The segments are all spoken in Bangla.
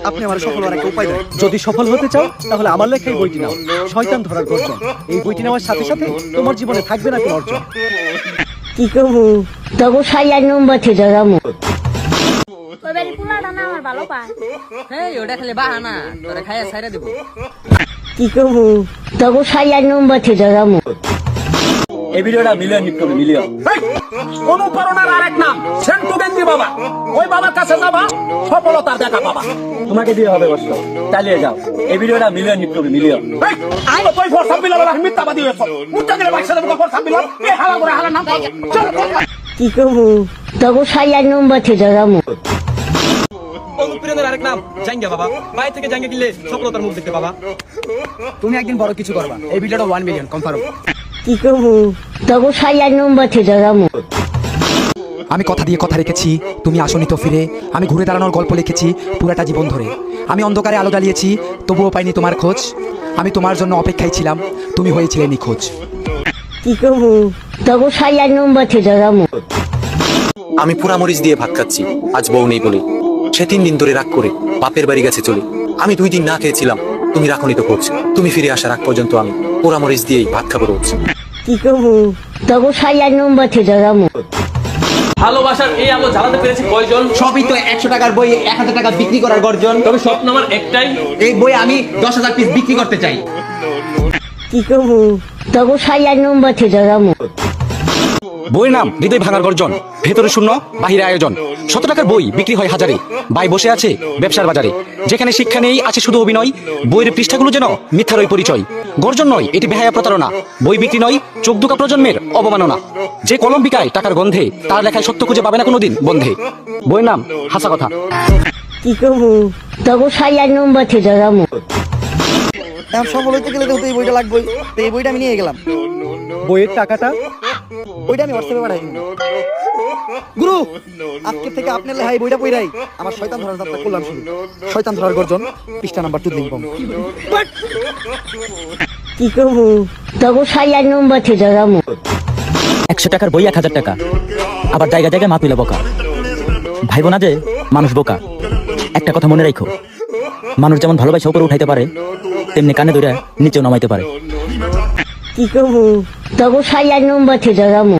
আপনি আমার সফল হওয়ার একটা উপায় দেন। যদি সফল হতে চাও তাহলে আমার লেখা এই বইটি নাও, শয়তান ধরার গর্জন। এই বইটি নেওয়ার সাথে সাথে তোমার জীবনে থাকবে না কোনো অর্জন। কি করবো তবু সাইয়ার নম্বর থেকে যাবো। ওই বাড়ি পোলাটা না আমার ভালো পায়। হ্যাঁ ওটা খালি বাহানা, তোরা খাইয়া ছাইরা দিব। কি করবো তবু সাইয়ার নম্বর থেকে যাবো। এই ভিডিওটা মিলিয়ন হিট করবে, মিলিয়ন। অনুপ্রেরণার আরেক নাম সেন্টু গেঞ্জি বাবা। ওই বাবার কাছে যাবা, সফলতার দেখা পাবা। তোমাকে দিয়ে হবে কষ্ট, চালিয়ে যাও। এই ভিডিওটা মিলিয়ন হিট করবে, মিলিয়ন। তুই ফরসাব বিলাল মিথ্যাবাদী হয়েছ। মুদ্রা দিলে বাইশে দেবো ফরসাব বিলাল। এই হালা করে হালা নাম চল। কি করবো তবু সাইয়ার নম্বর থেকে যাবো। অনুপ্রেরণার আরেক নাম জাঙ্গা বাবা। বাইরে থেকে জাঙ্গা কিনলে সফলতার মুখ দেখতে পাবা। তুমি একদিন বড় কিছু করবা। এই ভিডিওটা 1 মিলিয়ন কনফার্ম। কি করবো তবু সাইয়ার নম্বর থেকে যাবো। আমি কথা দিয়ে কথা রেখেছি, তুমি আসনি তো ফিরে। আমি ঘুরে দাঁড়ানোর গল্প লিখেছি পুরাটা জীবন ধরে। আমি অন্ধকারে আলো জ্বালিয়েছি, তবুও পাইনি তোমার খোঁজ। আমি তোমার জন্য অপেক্ষায় ছিলাম, তুমি হয়েছিলে নিখোঁজ। কি করবো তবু সাইয়ার নম্বর থেকে যাবো। আমি পোড়া মরিচ দিয়ে ভাত খাচ্ছি, আজ বউ নেই বলে। সে 3 দিন ধরে রাগ করে বাপের বাড়ি গেছে চলে। আমি 2 দিন না খেয়েছিলাম, তুমি রাখনি তো খোঁজ। তুমি ফিরে আসার আগ পর্যন্ত আমি পোড়া মরিচ দিয়েই ভাত খাবো রোজ। কি করবো তবু সাইয়ার নম্বর থেকে যাবো। ভালোবাসার এই আলো জ্বালাতে পেরেছি কয়জন? সবই তো 100 টাকার বই 1000 টাকা বিক্রি করার গর্জন। তবে স্বপ্ন আমার একটাই, এই বই আমি 10,000 পিস বিক্রি করতে চাই। কি করবো তবু সাইয়ার নম্বর থেকে যাবো। বইয়ের নাম হৃদয় ভাঙার গর্জন। ভেতরে শূন্য, বাহিরে আয়োজন। 100 টাকার বই বিক্রি হয় হাজারে। ভাই বসে আছে ব্যবসার বাজারে। যেখানে শিক্ষা নেই, আছে শুধু অভিনয়। বইয়ের পৃষ্ঠাগুলো যেন মিথ্যারই পরিচয়। গর্জন নয়, এটি বেহায়া প্রতারণা। বই বিক্রি নয়, চোখ দুকা প্রজন্মের অবমাননা। যে কলম বিকায় টাকার গন্ধে, তার লেখায় সত্য খুঁজে পাবে না কোনোদিন বন্ধে। বইয়ের নাম হাসা কথা। কি করবো তবু সাইয়ার নম্বর থেকে যাবো। এখন সফল হইতে গেলে তো এই বইটা লাগবেই। তো এই বইটা আমি নিয়ে গেলাম। বইয়ের টাকাটা বইটা আমি হোয়াটসঅ্যাপে পাঠাই দিব। গুরু, আজকে থেকে আপনার লেহাই বইটা পড়াই আমার শয়তান ধরার যাত্রা করলাম শুরু। শয়তান ধরার গর্জন, পৃষ্ঠা নাম্বার 2 লিংক পাবো। কি করবো তবু সাইয়ার নম্বর থেকে যাবো। 100 টাকার বই 1000 টাকা, আবার জায়গা জায়গায় মা তুলে বকা। ভাইব না যে মানুষ বোকা। একটা কথা মনে রাখো, মানুষ যেমন ভালোবাসা উপরে উঠাইতে পারে, তেমনি কানে ধরে নিচেও নামাইতে পারে। কি করবো তবু সাইয়ার নম্বর থেকে যাবো।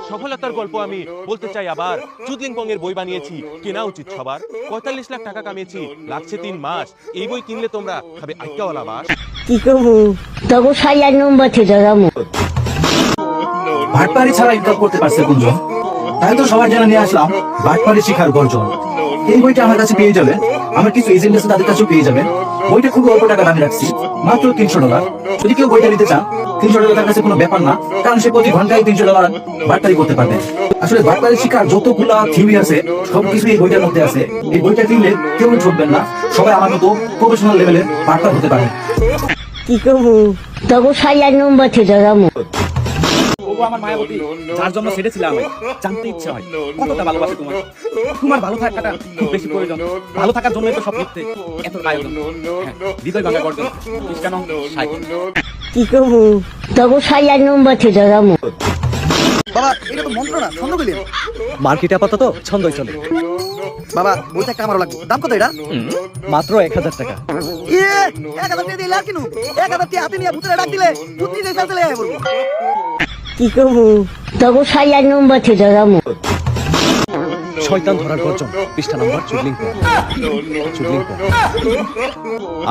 সফলতার গল্প আমি বলতে চাই আবার। চুদলিংপং এর বই বানিয়েছি, কেনা উচিত সবার। 45 লাখ টাকা কামিয়েছি, লাগছে 3 মাস। এই বই কিনলে তোমরা খাবে আইকাওয়ালা বাস। কি করবো তবু সাইয়ার নম্বর থেকে যাবো। ভাটপাড়ি ছাড়া ইনকাম করতে পারছে কোনজন? তাই তো সবার জন্য নিয়ে আসলাম ভাটপাড়ি শিখার গর্জন। এই বইটা আমার কাছে পেয়ে যাবেন, আমার কিছু এজেন্ট আছে তাদের কাছেও পেয়ে যাবেন। বইটা খুব অল্প টাকা দামে রাখছি, মাত্র 300 ডলার। যদি কেউ বইটা নিতে চান, 300 ডলার তার কাছে কোনো ব্যাপার না, কারণ সে প্রতি ঘন্টায় 300 ডলার ভাটপাড়ি করতে পারবে। আসলে ভাটপাড়ি শিখার যতগুলা থিওরি আছে সবকিছু এই বইটার মধ্যে আছে। এই বইটা কিনলে কেউ ঠকবেন না, সবাই আমার মতো প্রফেশনাল লেভেলের ভাটপাড়ি হতে পারে। কি করবো তবু সাইয়ার নম্বর থেকে যাবো। আমার মায়াবতী, যার জন্য ছেড়েছিলাম আমি, জানতে ইচ্ছে হয় কতটা ভালোবাসে তোমার। তোমার ভালো থাকাটা খুব বেশি প্রয়োজন। ভালো থাকার জন্যই তো সব লিখতে এত আয়োজন। হৃদয় ভাঙা গর্জন, পৃষ্ঠা নং 60। কি করবো তবু সাইয়ার নম্বর থেকে যাবো। বাবা, এটা তো মন্ত্র না, ছন্দ কইলেন। মার্কেটে আপাতত ছন্দই চলে। বাবা, বইটা একটা আমারও লাগবে। দাম কত এটা? মাত্র 1000 টাকা। 1000 টাকা দিলে আর কিনু? 1000 টাকা হাতে নিয়ে ভূতের ডাক দিলে ভূত নিজে চলে আয় বলবো। কি করবো তবু সাইয়ার নম্বর থেকে যাবো। শয়তান ধরার গর্জন, পৃষ্ঠা নাম্বার 4 লিংক।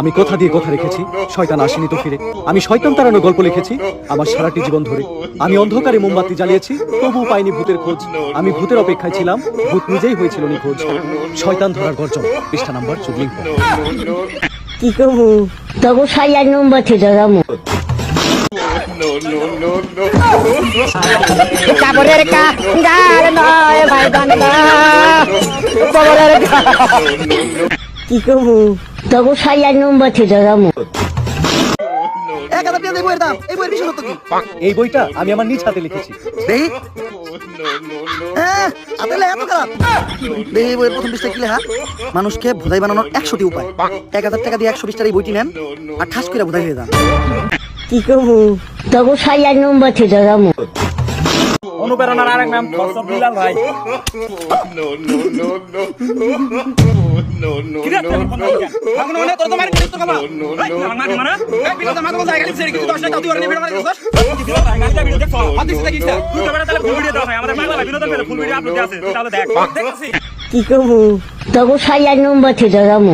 আমি কথা দিয়ে কথা রেখেছি, শয়তান আসেনি তো ফিরে। আমি শয়তান তাড়ানোর গল্প লিখেছি আমার সারাটি জীবন ধরে। আমি অন্ধকারে মোমবাতি জ্বালিয়েছি, তবুও পাইনি ভূতের খোঁজ। আমি ভূতের অপেক্ষায় ছিলাম, ভূত নিজেই হয়েছিল নিখোঁজ। শয়তান ধরার গর্জন, পৃষ্ঠা নাম্বার 4 লিংক। কি করবো তবু সাইয়ার নম্বর থেকে যাবো। কাপড়ের কাঙ্গাল নয় ভাই বান্দা, কবরের কি করবো তবু সাইয়ার নম্বর থেকে যাবো। 1000 টাকা দিয়ে বইয়ের দাম। এই বইয়ের বিশেষত্ব কি? এই বইটা আমি আমার নিজ হাতে লিখেছি। দেহি আদেলে এত খারাপ। দেহি বইয়ের প্রথম পৃষ্ঠায় কি লেখা? মানুষকে ভোদাই বানানোর 100টি উপায়। 1000 টাকা দিয়ে 100 পৃষ্ঠার এই বইটি নেন আর ঠাস করে ভোদাই হয়ে যান। কি করবো তবু সাইয়ার নম্বর থেকে যাবো। অনুপ্রেরণার আরেক নাম ফরসাব বিলাল ভাই। কি করবো তবু সাইয়ার নম্বর থেকে যাবো